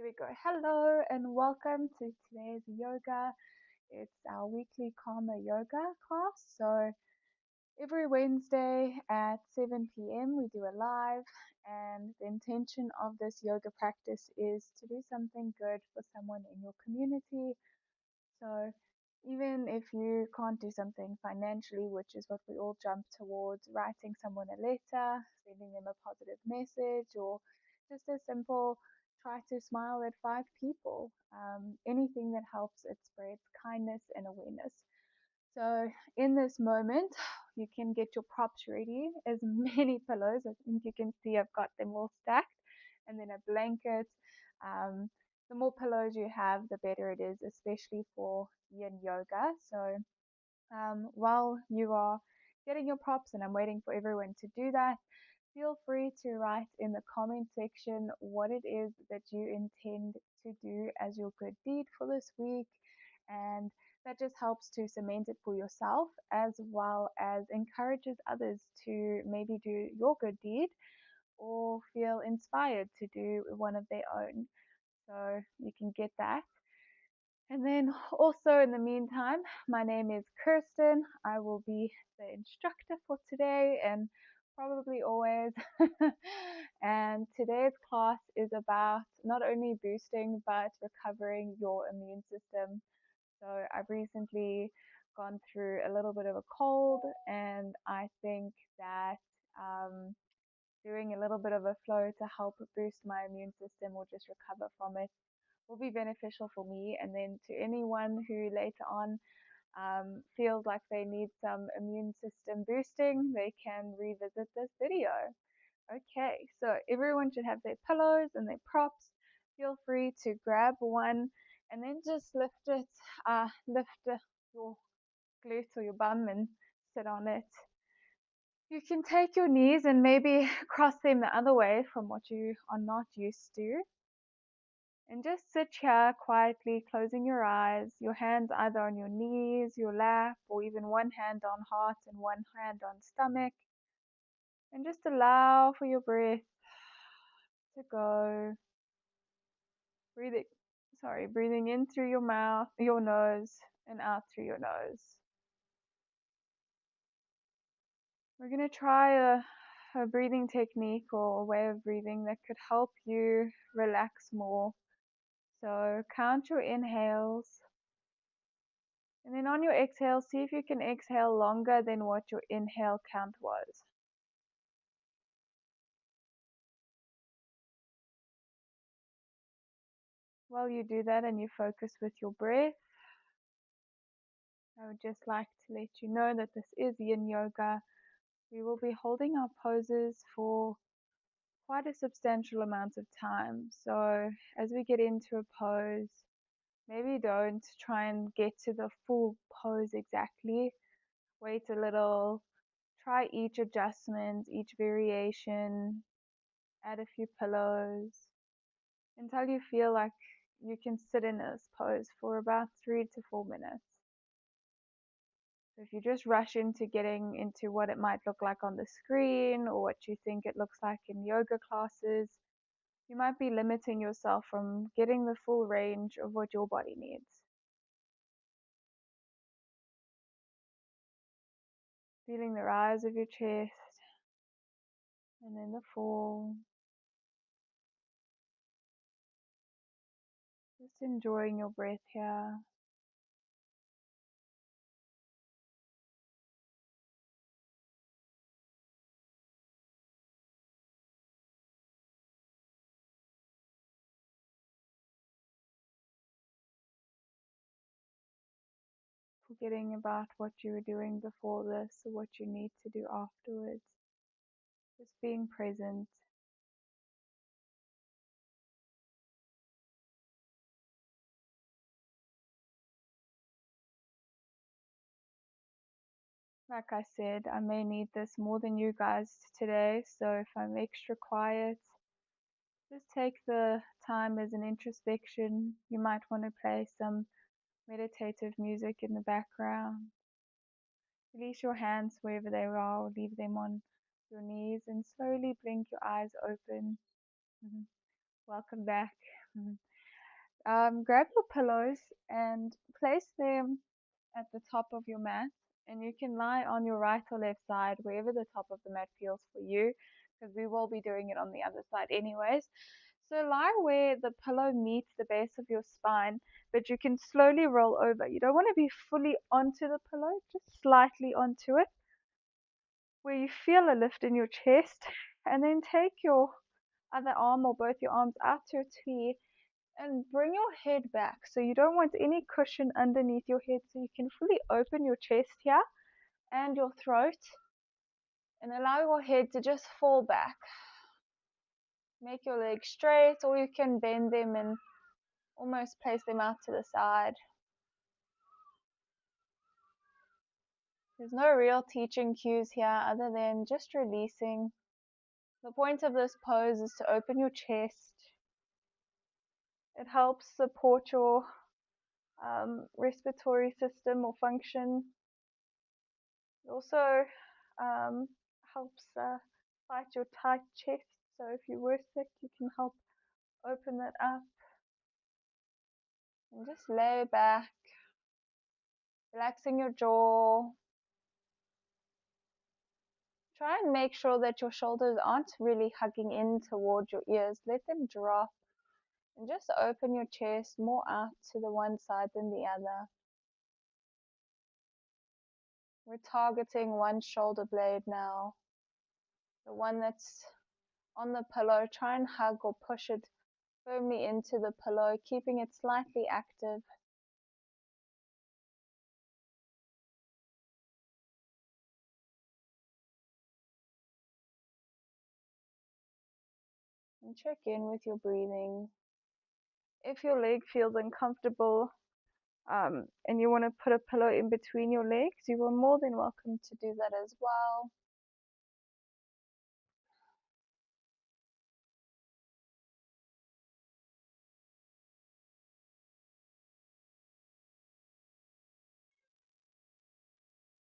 There we go. Hello and welcome to today's yoga. It's our weekly karma yoga class. So every Wednesday at 7 p.m. we do a live, and the intention of this yoga practice is to do something good for someone in your community. So even if you can't do something financially, which is what we all jump towards, writing someone a letter, sending them a positive message, or just a simple try to smile at 5 people, anything that helps, it spreads kindness and awareness. So in this moment, you can get your props ready. As many pillows, I think you can see I've got them all stacked, and then a blanket. Um, the more pillows you have, the better it is, especially for yin yoga. So while you are getting your props, and I'm waiting for everyone to do that, feel free to write in the comment section what it is that you intend to do as your good deed for this week. And that just helps to cement it for yourself as well as encourages others to maybe do your good deed or feel inspired to do one of their own. So you can get that. And then also in the meantime, my name is Kirsten. I will be the instructor for today and probably always. And today's class is about not only boosting but recovering your immune system. So I've recently gone through a little bit of a cold, and I think that doing a little bit of a flow to help boost my immune system or just recover from it will be beneficial for me. And then to anyone who later on feels like they need some immune system boosting, they can revisit this video. Okay, so everyone should have their pillows and their props. Feel free to grab one and then just lift your glute or your bum and sit on it. You can take your knees and maybe cross them the other way from what you are not used to. And just sit here quietly, closing your eyes, your hands either on your knees, your lap, or even one hand on heart and one hand on stomach. And just allow for your breath to go. Breathing, breathing in through your mouth, your nose, and out through your nose. We're going to try a breathing technique or a way of breathing that could help you relax more. So count your inhales. And then on your exhale, see if you can exhale longer than what your inhale count was. While you do that and you focus with your breath, I would just like to let you know that this is yin yoga. We will be holding our poses for quite a substantial amount of time. So as we get into a pose, maybe don't try and get to the full pose exactly. Wait a little, try each adjustment, each variation, add a few pillows until you feel like you can sit in this pose for about 3 to 4 minutes. So if you just rush into getting into what it might look like on the screen or what you think it looks like in yoga classes, you might be limiting yourself from getting the full range of what your body needs. Feeling the rise of your chest and then the fall. Just enjoying your breath here. Forgetting about what you were doing before this or what you need to do afterwards. Just being present. Like I said, I may need this more than you guys today, so if I'm extra quiet, just take the time as an introspection. You might want to play some meditative music in the background. Release your hands wherever they are, or leave them on your knees, and slowly blink your eyes open. Welcome back. Grab your pillows and place them at the top of your mat, and you can lie on your right or left side, wherever the top of the mat feels for you, because we will be doing it on the other side anyways. So lie where the pillow meets the base of your spine, but you can slowly roll over. You don't want to be fully onto the pillow, just slightly onto it, where you feel a lift in your chest, and then take your other arm or both your arms out to a T and bring your head back. So you don't want any cushion underneath your head, so you can fully open your chest here and your throat, and allow your head to just fall back. Make your legs straight, or you can bend them and almost place them out to the side. There's no real teaching cues here other than just releasing. The point of this pose is to open your chest. It helps support your respiratory system or function. It also um, helps fight your tight chest. So if you were sick, you can help open that up. And just lay back, relaxing your jaw. Try and make sure that your shoulders aren't really hugging in towards your ears. Let them drop. And just open your chest more out to the one side than the other. We're targeting one shoulder blade now. The one that's on the pillow. Try and hug or push it firmly into the pillow, keeping it slightly active. And check in with your breathing. If your leg feels uncomfortable and you want to put a pillow in between your legs, you are more than welcome to do that as well.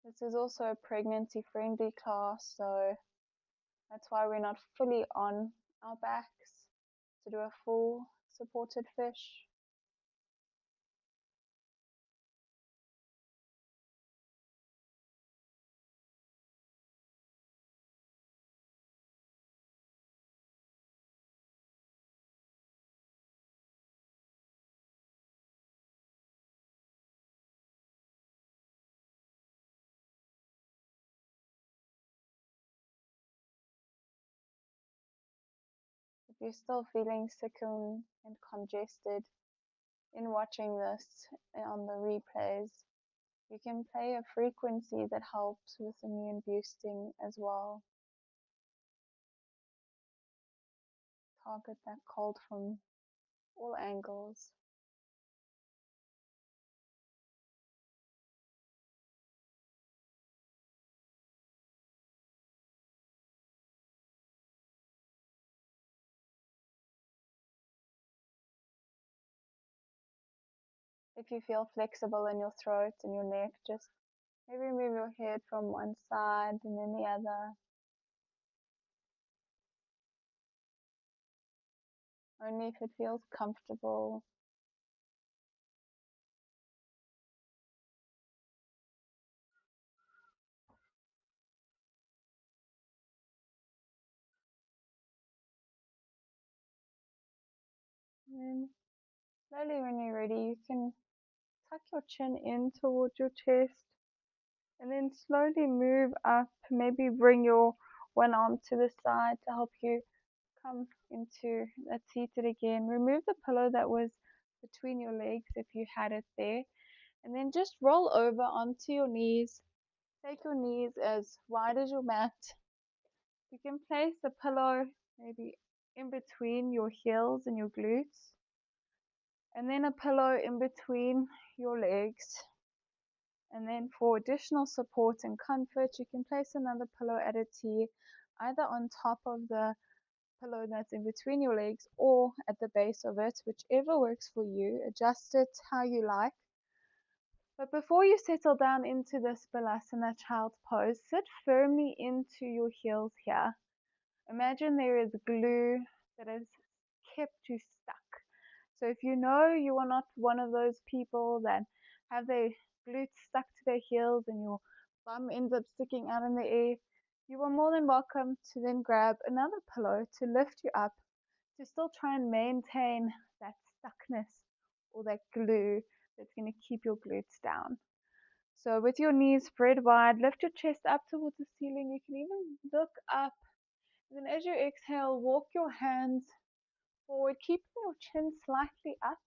This is also a pregnancy friendly class, so that's why we're not fully on our backs to do a full supported fish. If you're still feeling sick and congested in watching this on the replays, you can play a frequency that helps with immune boosting as well. Target that cold from all angles. If you feel flexible in your throat and your neck, just maybe move your head from one side and then the other. Only if it feels comfortable. And then slowly when you're ready, you can tuck your chin in towards your chest and then slowly move up. Maybe bring your one arm to the side to help you come into that seated again. Remove the pillow that was between your legs if you had it there, and then just roll over onto your knees. Take your knees as wide as your mat. You can place the pillow maybe in between your heels and your glutes, and then a pillow in between your legs. And then for additional support and comfort, you can place another pillow at a T, either on top of the pillow that's in between your legs or at the base of it, whichever works for you. Adjust it how you like. But before you settle down into this Balasana child's pose, sit firmly into your heels here. Imagine there is glue that has kept you stuck. So if you know you are not one of those people that have their glutes stuck to their heels and your bum ends up sticking out in the air, you are more than welcome to then grab another pillow to lift you up to still try and maintain that stuckness or that glue that's going to keep your glutes down. So with your knees spread wide, lift your chest up towards the ceiling. You can even look up. And then as you exhale, walk your hands forward, keeping your chin slightly up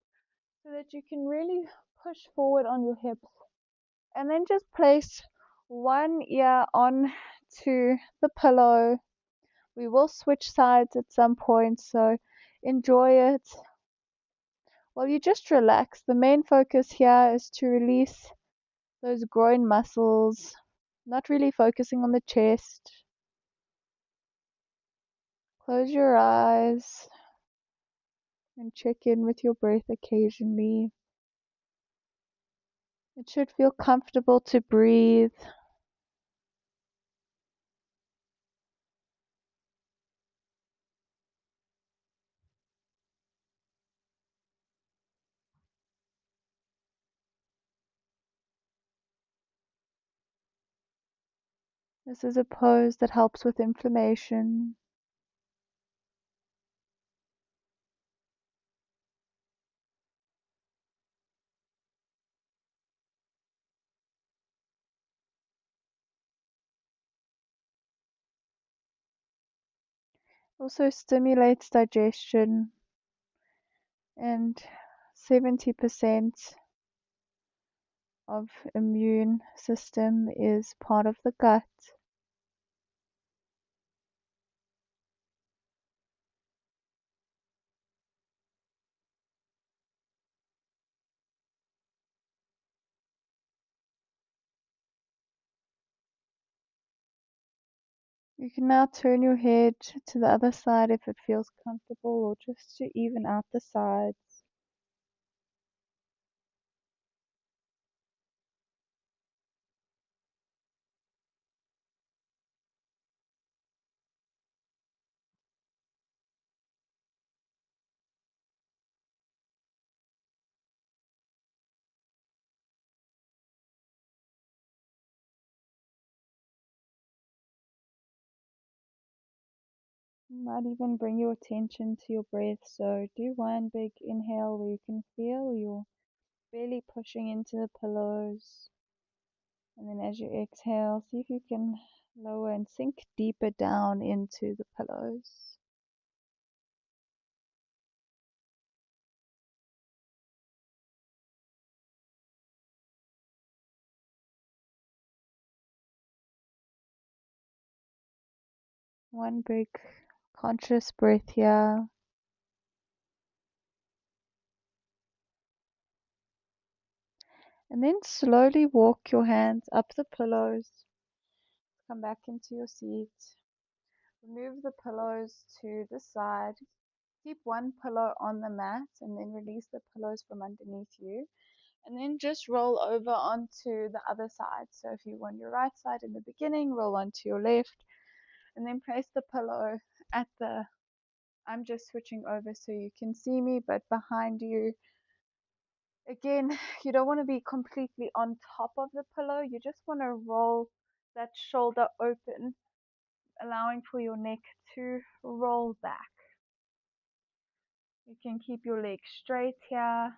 so that you can really push forward on your hips. And then just place one ear on to the pillow. We will switch sides at some point, so enjoy it while you just relax. The main focus here is to release those groin muscles, not really focusing on the chest. Close your eyes and check in with your breath occasionally. It should feel comfortable to breathe. This is a pose that helps with inflammation. Also stimulates digestion, and 70% of immune system is part of the gut. You can now turn your head to the other side if it feels comfortable, or just to even out the sides. You might even bring your attention to your breath. So do one big inhale where you can feel your belly pushing into the pillows. And then as you exhale, see if you can lower and sink deeper down into the pillows. One big conscious breath here. And then slowly walk your hands up the pillows. Come back into your seat. Remove the pillows to the side. Keep one pillow on the mat and then release the pillows from underneath you. And then just roll over onto the other side. So if you want your right side in the beginning, roll onto your left. And then place the pillow at the, I'm just switching over so you can see me, but behind you. Again, you don't want to be completely on top of the pillow. You just want to roll that shoulder open, allowing for your neck to roll back. You can keep your legs straight here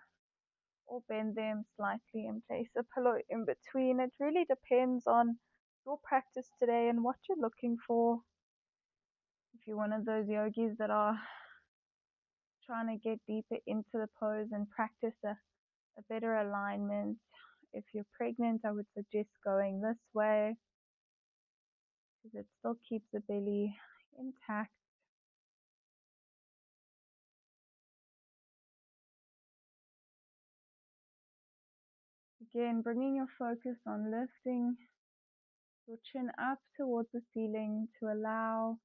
or bend them slightly and place a pillow in between. It really depends on your practice today and what you're looking for. If you're one of those yogis that are trying to get deeper into the pose and practice a better alignment, if you're pregnant, I would suggest going this way because it still keeps the belly intact. Again, bringing your focus on lifting your chin up towards the ceiling to allow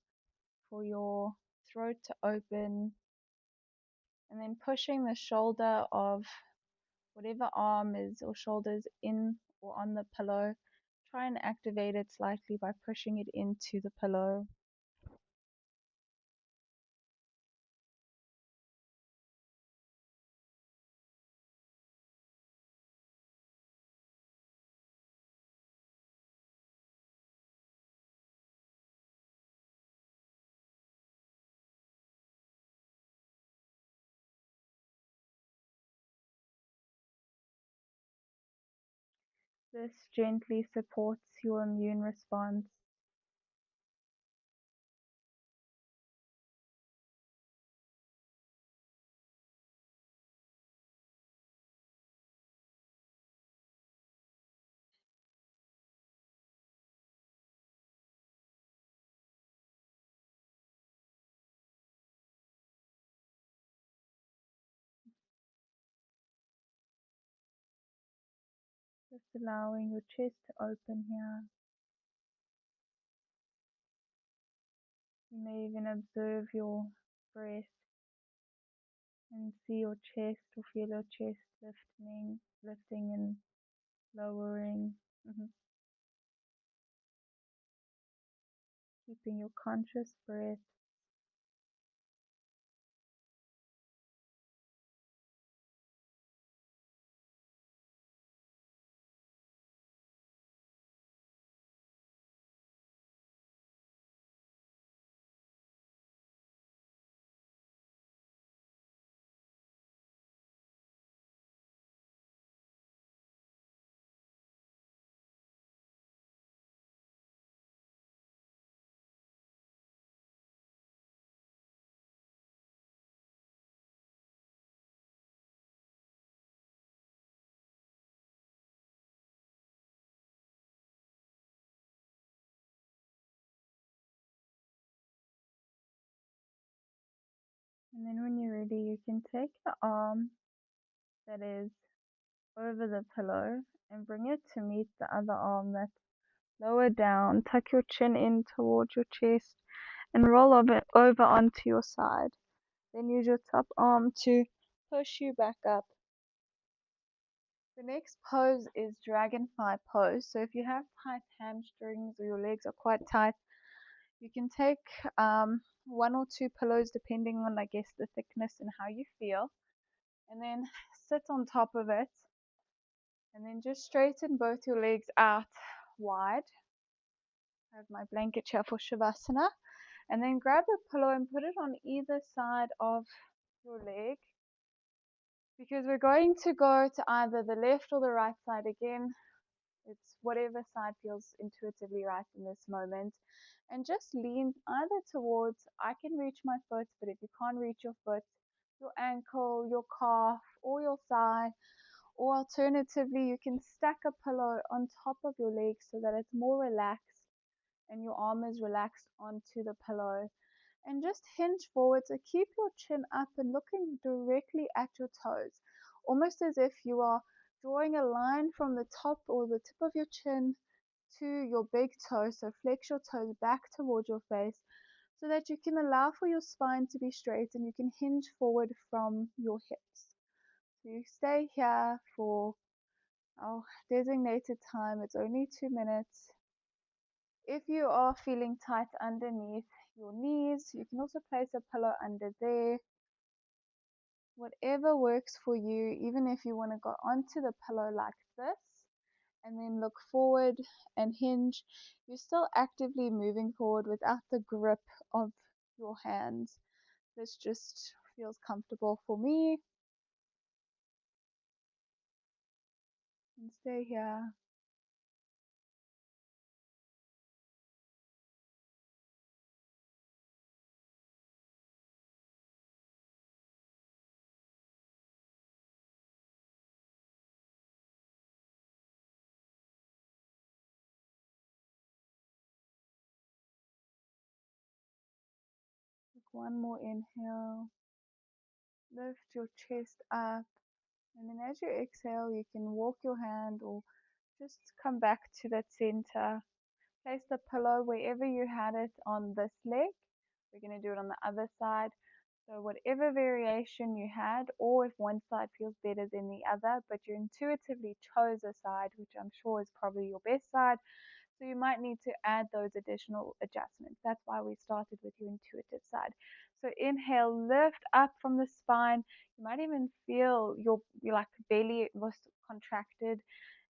for your throat to open, and then pushing the shoulder of whatever arm is or shoulders in or on the pillow. Try and activate it slightly by pushing it into the pillow. This gently supports your immune response. Just allowing your chest to open here. You may even observe your breath and see your chest or feel your chest lifting and lowering. Keeping your conscious breath. And then when you're ready, you can take the arm that is over the pillow and bring it to meet the other arm that's lower down. Tuck your chin in towards your chest and roll over onto your side. Then use your top arm to push you back up. The next pose is dragonfly pose. So if you have tight hamstrings or your legs are quite tight, you can take one or two pillows depending on, I guess, the thickness and how you feel, and then sit on top of it, and then just straighten both your legs out wide. I have my blanket here for Shavasana, and then grab a pillow and put it on either side of your leg, because we're going to go to either the left or the right side again. It's whatever side feels intuitively right in this moment. And just lean either towards, I can reach my foot, but if you can't reach your foot, your ankle, your calf, or your thigh, or alternatively, you can stack a pillow on top of your leg so that it's more relaxed and your arm is relaxed onto the pillow. And just hinge forward. So keep your chin up and looking directly at your toes, almost as if you are drawing a line from the top or the tip of your chin to your big toe. So flex your toes back towards your face so that you can allow for your spine to be straight and you can hinge forward from your hips. So you stay here for our designated time. It's only 2 minutes. If you are feeling tight underneath your knees, you can also place a pillow under there. Whatever works for you, even if you want to go onto the pillow like this and then look forward and hinge, you're still actively moving forward without the grip of your hands. This just feels comfortable for me. And stay here. Take one more inhale. Lift your chest up. And then as you exhale, you can walk your hand or just come back to that center. Place the pillow wherever you had it on this leg. We're going to do it on the other side. So whatever variation you had, or if one side feels better than the other, but you intuitively chose a side, which I'm sure is probably your best side, so you might need to add those additional adjustments. That's why we started with your intuitive side. So inhale, lift up from the spine. You might even feel your like belly was contracted,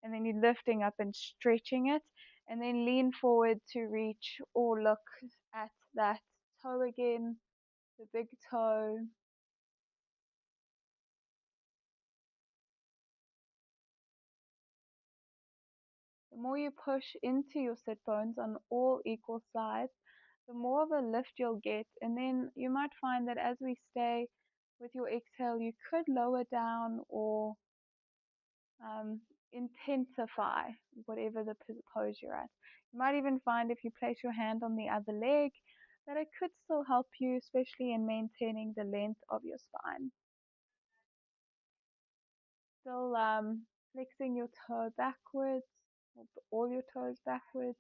and then you're lifting up and stretching it, and then lean forward to reach or look at that toe again, the big toe. The more you push into your sit bones on all equal sides, the more of a lift you'll get. And then you might find that as we stay with your exhale, you could lower down or um, intensify whatever the pose you're at. You might even find if you place your hand on the other leg that it could still help you, especially in maintaining the length of your spine. Still flexing your toe backwards, all your toes backwards.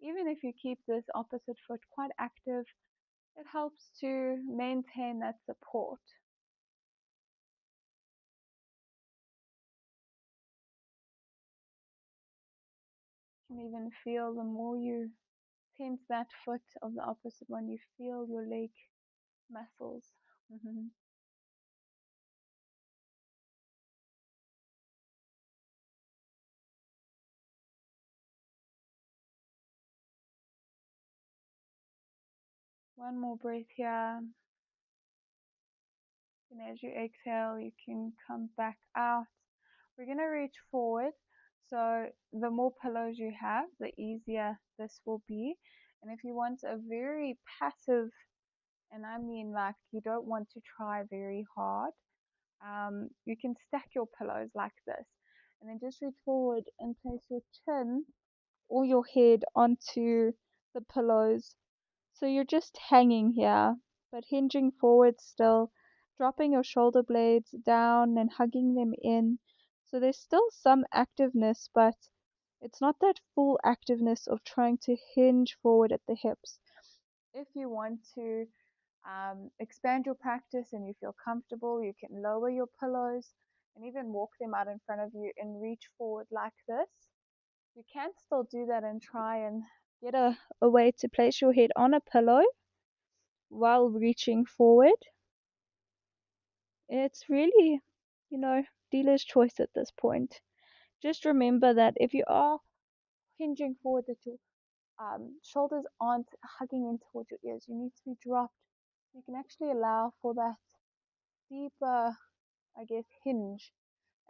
Even if you keep this opposite foot quite active, it helps to maintain that support. You can even feel the more you tense that foot of the opposite one, you feel your leg muscles. One more breath here. And as you exhale, you can come back out. We're going to reach forward. So the more pillows you have, the easier this will be. And if you want a very passive, and I mean like you don't want to try very hard, you can stack your pillows like this. And then just reach forward and place your chin or your head onto the pillows. So you're just hanging here, but hinging forward still, dropping your shoulder blades down and hugging them in. So there's still some activeness, but it's not that full activeness of trying to hinge forward at the hips. If you want to expand your practice and you feel comfortable, you can lower your pillows and even walk them out in front of you and reach forward like this. You can still do that and try and get a way to place your head on a pillow while reaching forward. It's really, dealer's choice at this point. Just remember that if you are hinging forward, that your shoulders aren't hugging in towards your ears. You need to be dropped. You can actually allow for that deeper, I guess, hinge.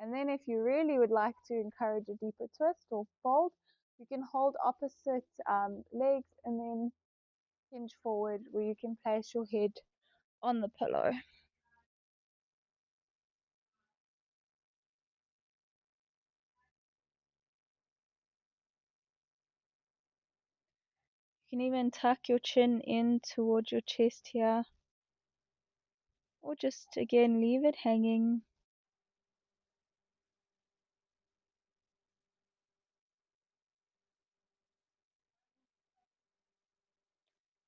And then if you really would like to encourage a deeper twist or fold, you can hold opposite legs and then hinge forward where you can place your head on the pillow. You can even tuck your chin in towards your chest here, or just again leave it hanging.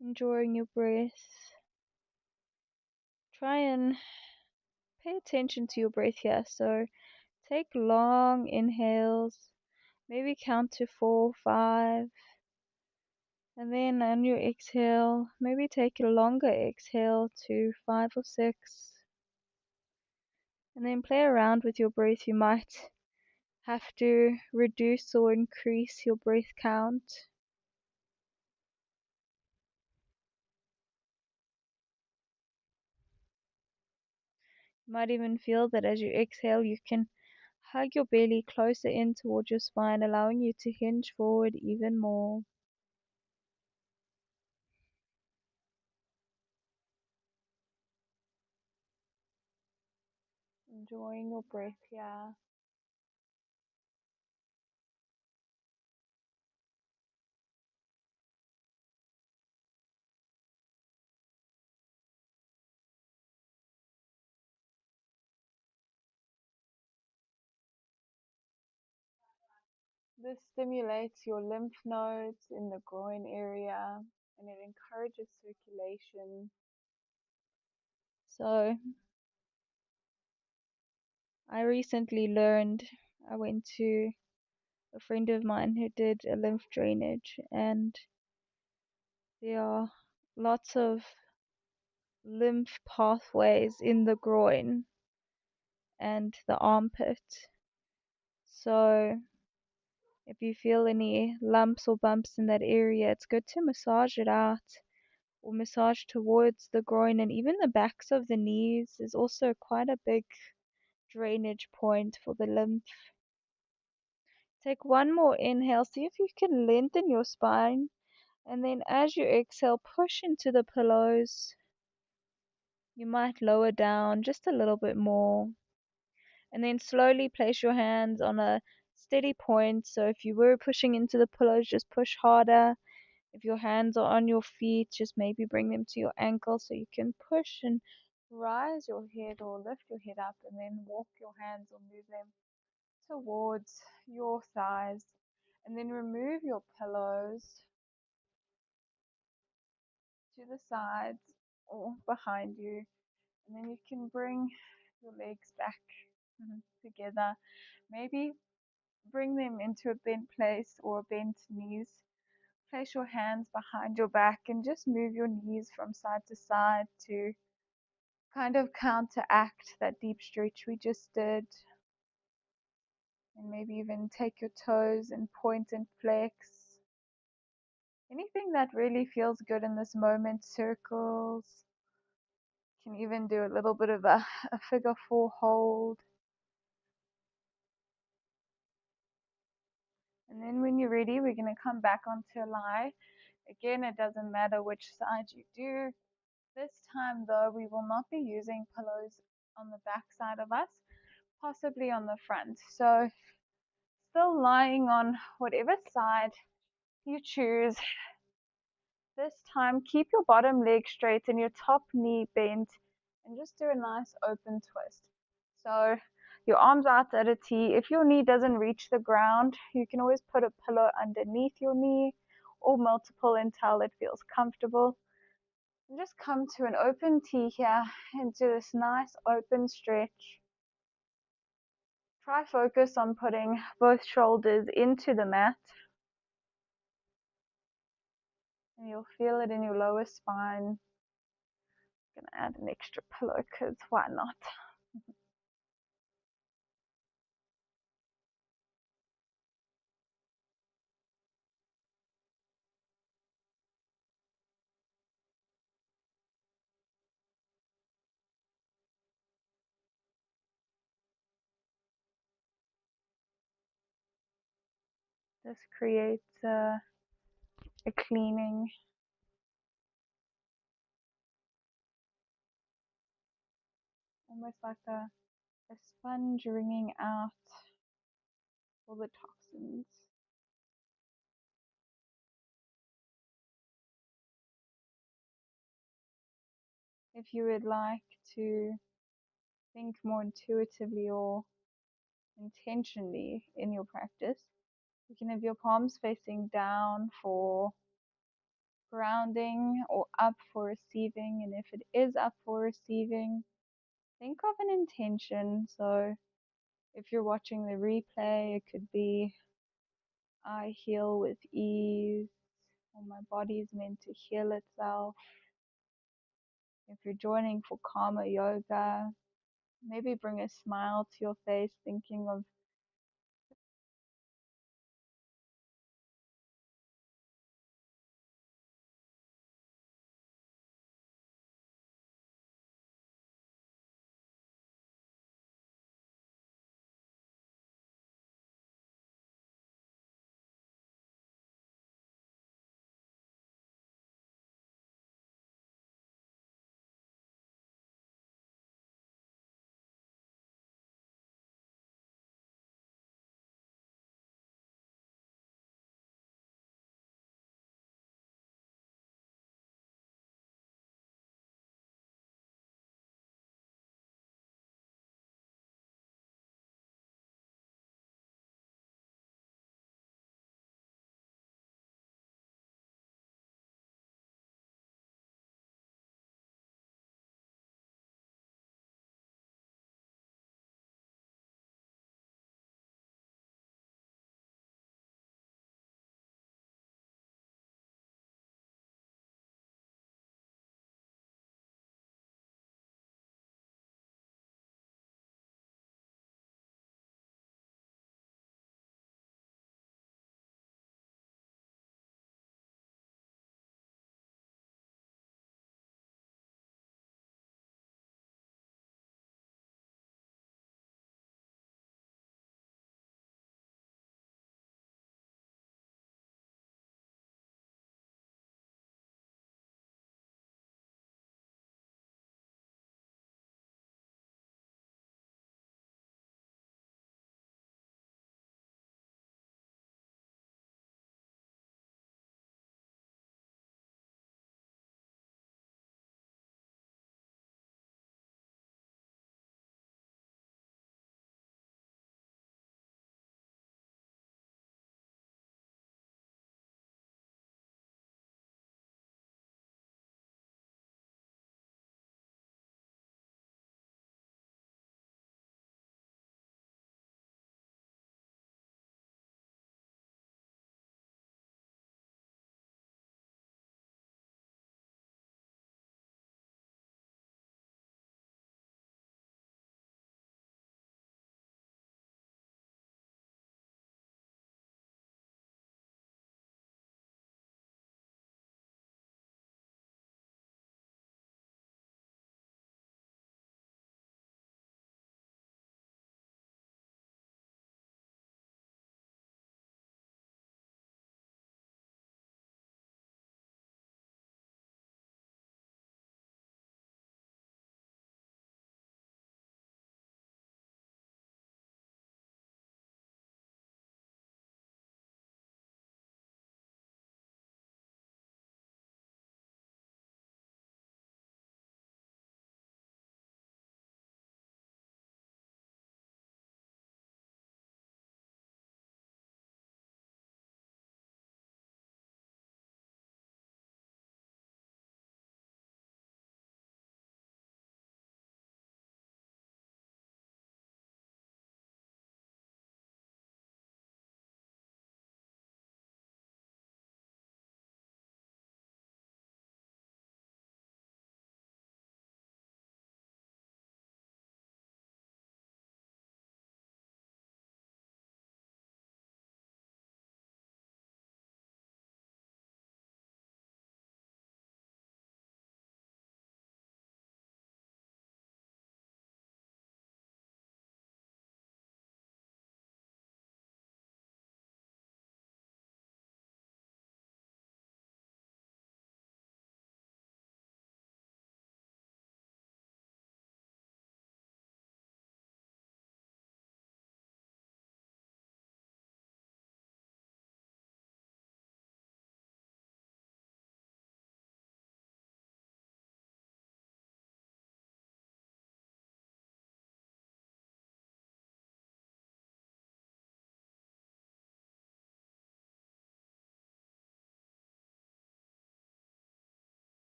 Enjoying your breath. Try and pay attention to your breath here. So take long inhales, maybe count to 4, 5, and then on your exhale, maybe take a longer exhale to 5 or 6, and then play around with your breath. You might have to reduce or increase your breath count. You might even feel that as you exhale, you can hug your belly closer in towards your spine, allowing you to hinge forward even more. Enjoying your breath here. This stimulates your lymph nodes in the groin area and it encourages circulation. So, I recently learned, I went to a friend of mine who did a lymph drainage, and there are lots of lymph pathways in the groin and the armpit. So, if you feel any lumps or bumps in that area, it's good to massage it out or massage towards the groin, and even the backs of the knees is also quite a big drainage point for the lymph. Take one more inhale. See if you can lengthen your spine. And then as you exhale, push into the pillows. You might lower down just a little bit more. And then slowly place your hands on a steady point. So if you were pushing into the pillows, just push harder. If your hands are on your feet, just maybe bring them to your ankles so you can push and rise your head or lift your head up and then walk your hands or move them towards your thighs. And then remove your pillows to the sides or behind you. And then you can bring your legs back together. Maybe bring them into a bent place or bent knees. Place your hands behind your back and just move your knees from side to side to kind of counteract that deep stretch we just did. And maybe even take your toes and point and flex. Anything that really feels good in this moment, circles. You can even do a little bit of a figure four hold. And then when you're ready, we're going to come back onto a lie. Again, it doesn't matter which side you do. This time though, we will not be using pillows on the back side of us, possibly on the front. So still lying on whatever side you choose. This time, keep your bottom leg straight and your top knee bent and just do a nice open twist. So your arms out at a T. If your knee doesn't reach the ground, you can always put a pillow underneath your knee or multiple until it feels comfortable. And just come to an open T here into this nice open stretch. Try focus on putting both shoulders into the mat. And you'll feel it in your lower spine. I'm going to add an extra pillow because why not? This creates a cleaning, almost like a sponge wringing out all the toxins. If you would like to think more intuitively or intentionally in your practice, you can have your palms facing down for grounding or up for receiving. And if it is up for receiving, think of an intention. So if you're watching the replay, it could be I heal with ease, or my body is meant to heal itself. If you're joining for karma yoga, maybe bring a smile to your face, thinking of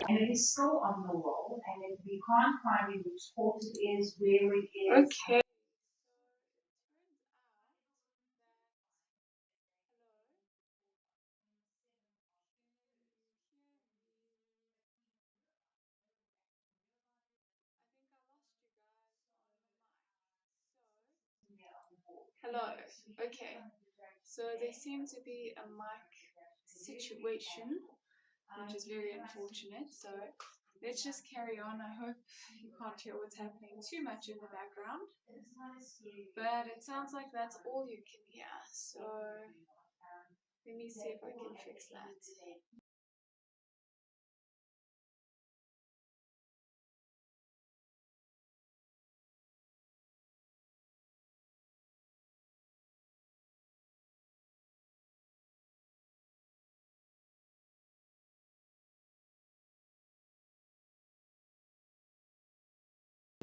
and it is still on the wall, and if we can't find it, which course it is, where it is. Okay. Hello. Okay. So there seems to be a mic situation, which is very unfortunate. So let's just carry on. I hope you can't hear what's happening too much in the background. But it sounds like that's all you can hear. So let me see if I can fix that.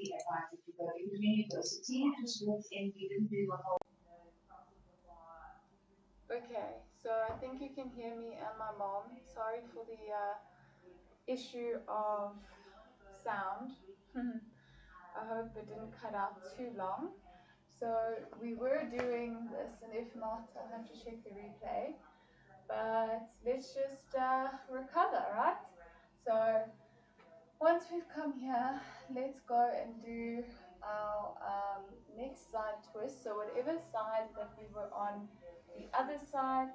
Advised to go into university, just walked in, we didn't do the whole. Okay, so I think you can hear me and my mom. Sorry for the issue of sound. I hope it didn't cut out too long. So we were doing this, and if not, I'll have to check the replay. But let's just recover, right? So once we've come here, let's go and do our next side twist. So whatever side that we were on the other side,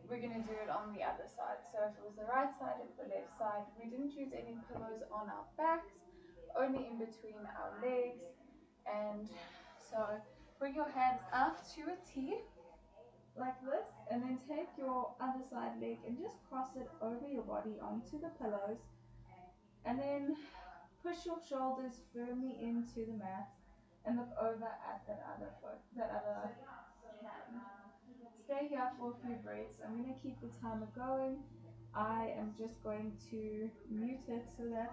we're going to do it on the other side. So if it was the right side and the left side, we didn't use any pillows on our backs, only in between our legs. And so bring your hands up to a T like this, and then take your other side leg and just cross it over your body onto the pillows, and then push your shoulders firmly into the mat and look over at that other foot, that other hand. Stay here for a few breaths. I'm going to keep the timer going. I am just going to mute it so that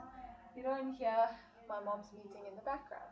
you don't hear my mom's meeting in the background.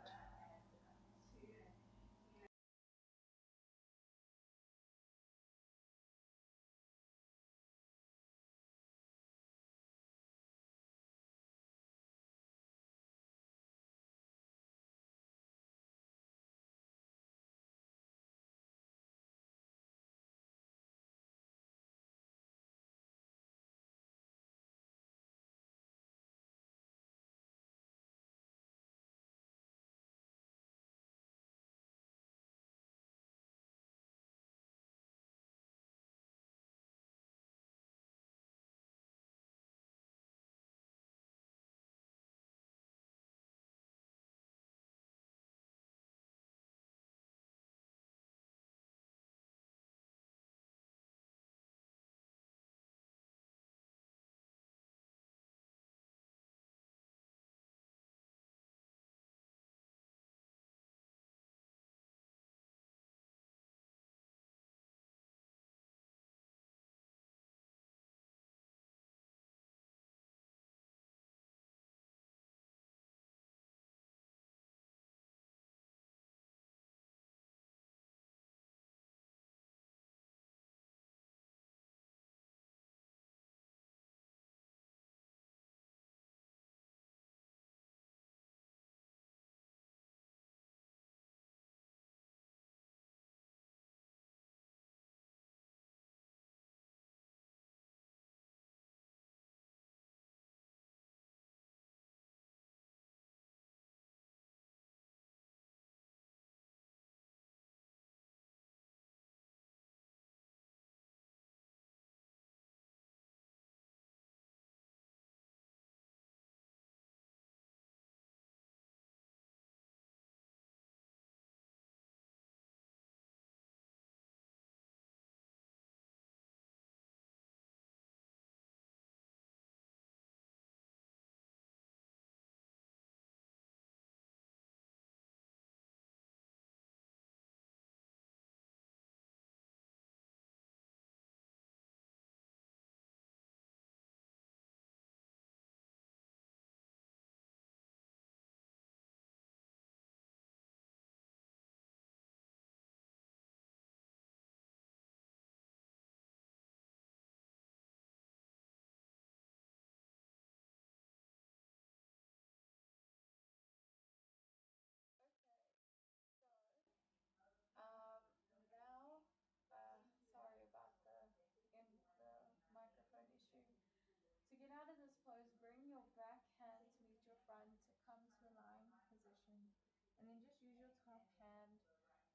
pose, bring your back hand to meet your front to come to a lying position. And then just use your top hand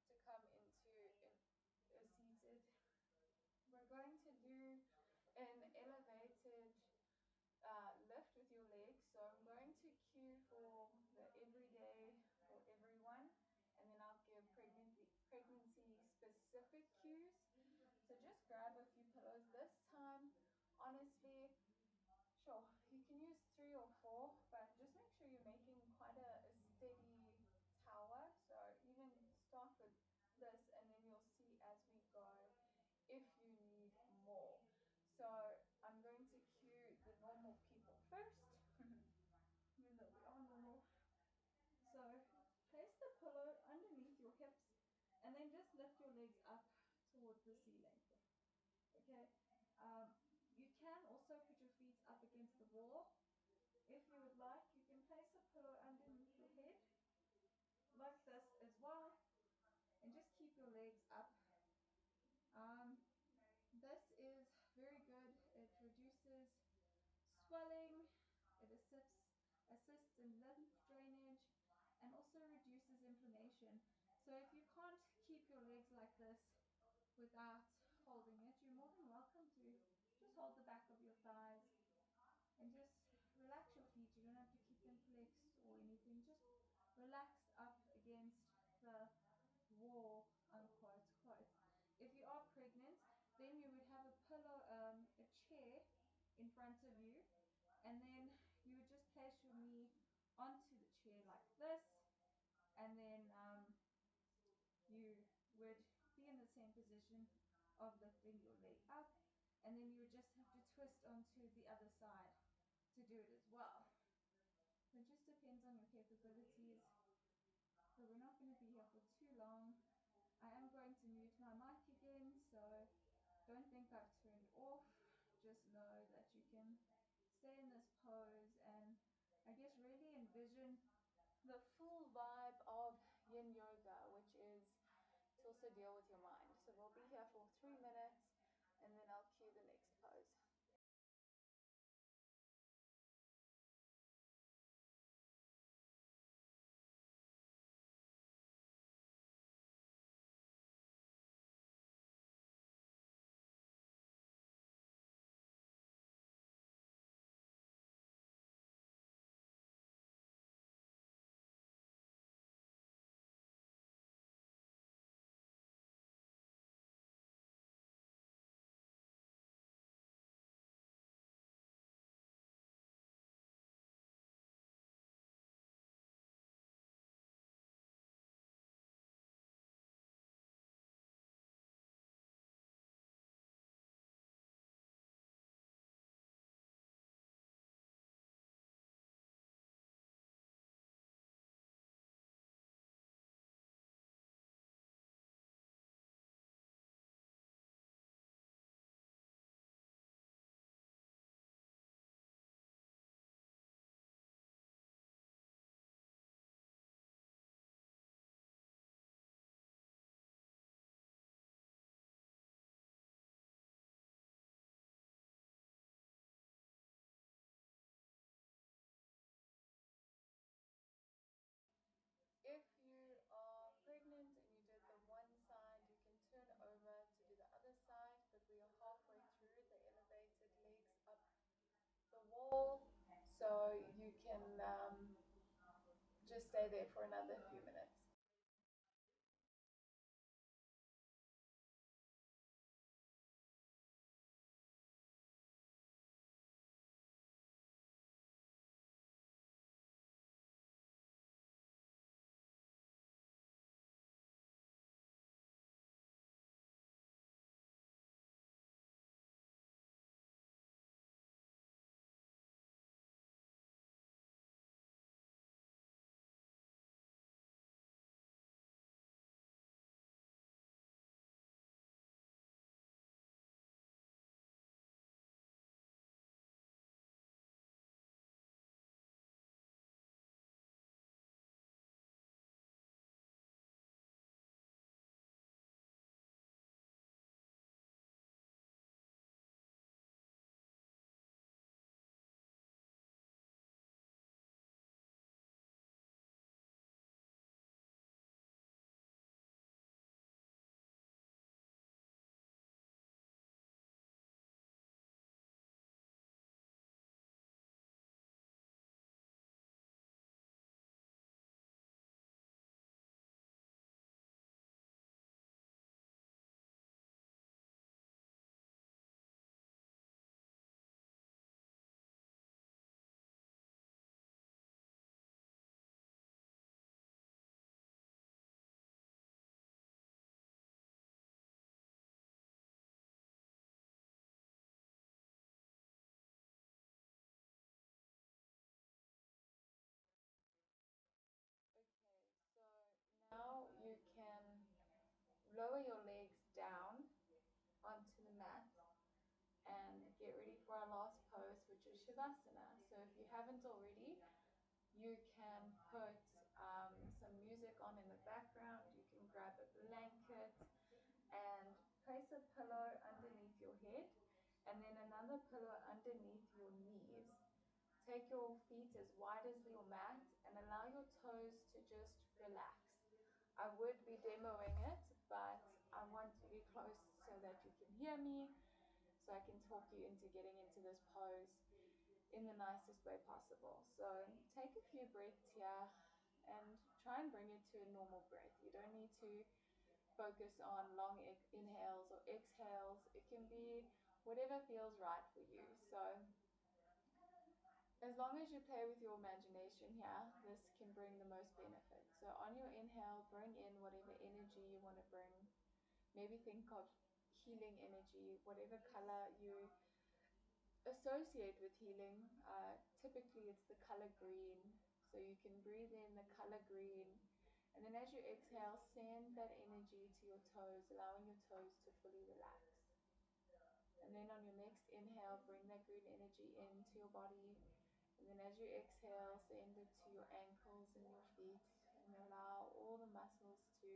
to come into a seated. We're going to do an elevated lift with your legs. So I'm going to cue for the everyday for everyone, and then I'll give pregnancy specific cues. So just grab a few pillows this time. Honestly, sure, you can use 3 or 4, but just make sure you're making quite a steady tower. So even start with this, and then you'll see as we go if you need more. So I'm going to cue the normal people first, even though we are normal. So place the pillow underneath your hips, and then just lift your legs up towards the ceiling. Okay. Um, you can also put your feet up against the wall. If you would like, you can place a pillow underneath your head, like this as well, and just keep your legs up. This is very good. It reduces swelling, it assists in lymph drainage, and also reduces inflammation. So if you can't keep your legs like this without holding it, you're more than welcome to just hold the back of your thighs and just relax your feet. You don't have to keep them flexed or anything. Just relax up against the wall, unquote, quote. If you are pregnant, then you would have a pillow, a chair in front of you, and then you would just place your knee onto the chair like this, and then you would be in the same position of lifting your leg up, and then you would just have to twist onto the other side to do it as well. So it just depends on your capabilities. So we're not going to be here for too long. I am going to mute my mic again, so don't think I've turned off. Just know that you can stay in this pose and I guess really envision the full vibe of yin yoga, which is to also deal with your mind. So we'll be here for 3 minutes and then I'll cue the next pose. If you are pregnant and you did the one side, you can turn over to do the other side, but we are halfway through the elevated legs up the wall, so you can just stay there for another few minutes. lower your legs down onto the mat and get ready for our last pose, which is Shavasana. So if you haven't already, you can put some music on in the background. You can grab a blanket and place a pillow underneath your head and then another pillow underneath your knees. Take your feet as wide as your mat and allow your toes to just relax. I would be demoing it, but I want to get close so that you can hear me, so I can talk you into getting into this pose in the nicest way possible. So take a few breaths here and try and bring it to a normal breath. You don't need to focus on long inhales or exhales. It can be whatever feels right for you. So as long as you play with your imagination here, this can bring the most benefit. So on your inhale, bring in whatever energy you want to bring. Maybe think of healing energy, whatever color you associate with healing. Typically it's the color green. So you can breathe in the color green. And then as you exhale, send that energy to your toes, allowing your toes to fully relax. And then on your next inhale, bring that green energy into your body. And then as you exhale, send it to your ankles and your feet, and allow all the muscles to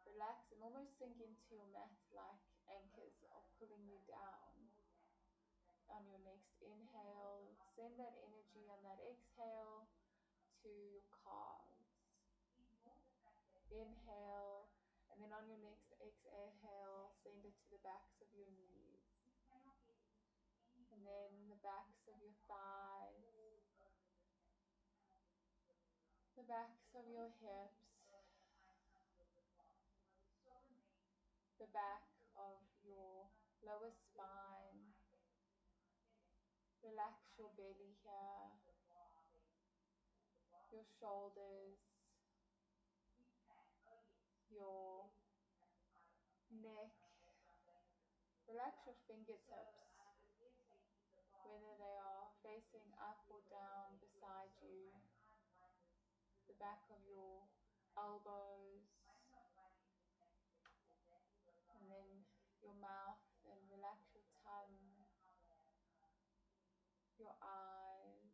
relax and almost sink into your mat like anchors are pulling you down. On your next inhale, send that energy on that exhale to your calves. Inhale, and then on your next exhale, send it to the backs of your knees. And then the backs of your thighs, the backs of your hips, the back of your lower spine. Relax your belly here, your shoulders, your neck. Relax your fingertips, whether they are facing up or down beside you, the back of your elbows, and then your mouth, and relax your tongue, your eyes.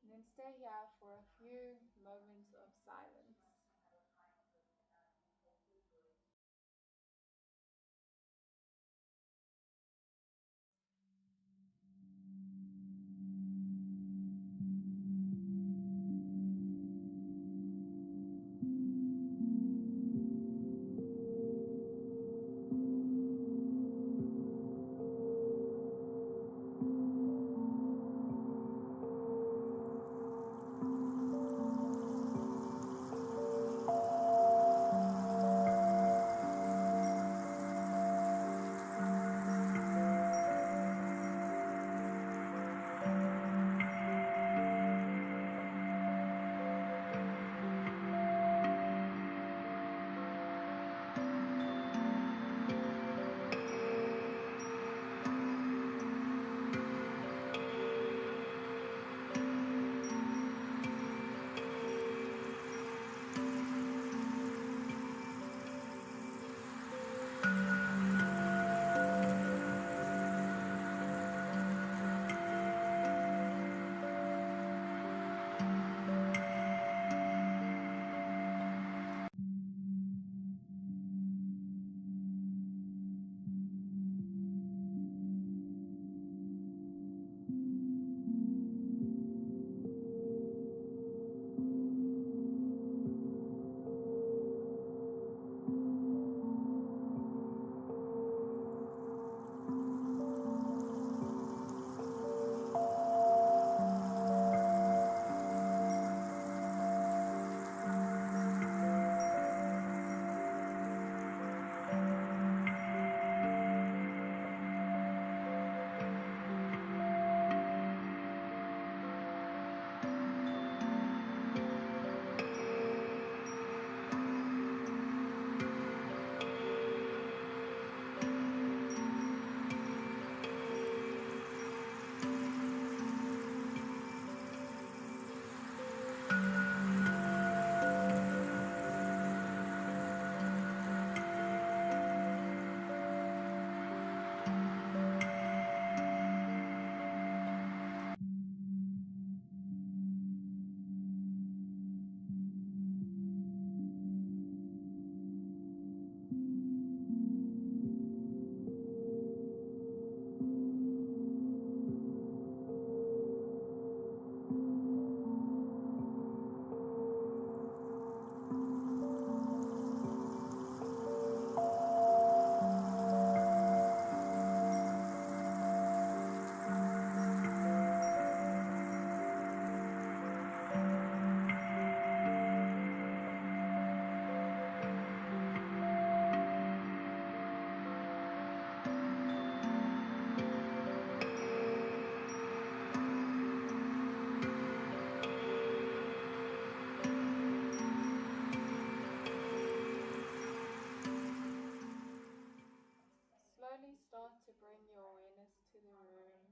And then stay here for a few moments of silence. to bring your awareness to the room.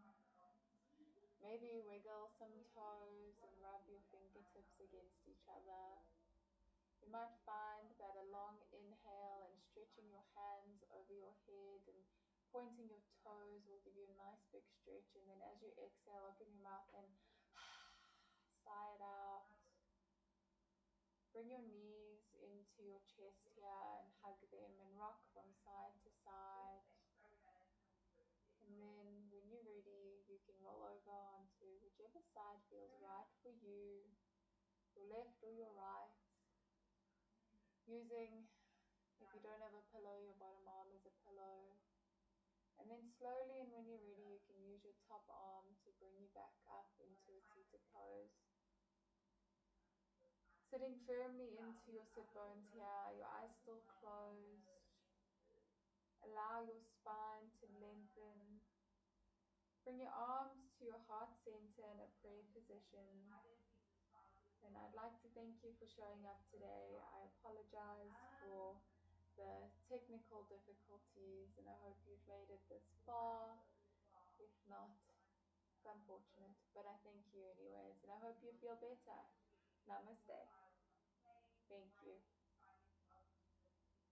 Maybe wiggle some toes and rub your fingertips against each other. You might find that a long inhale and stretching your hands over your head and pointing your toes will give you a nice big stretch. And then as you exhale, open your mouth and sigh it out. Bring your knees into your chest here and hug them and rock from side to side. And then when you're ready, you can roll over onto whichever side feels right for you, your left or your right. Using, if you don't have a pillow, your bottom arm as a pillow. And then slowly, and when you're ready, you can use your top arm to bring you back up into a seated pose. Sitting firmly into your sit bones here, your eyes still closed. Allow your spine to lengthen. Bring your arms to your heart center in a prayer position. And I'd like to thank you for showing up today. I apologize for the technical difficulties and I hope you've made it this far. If not, it's unfortunate, but I thank you anyways and I hope you feel better. Namaste. Thank you.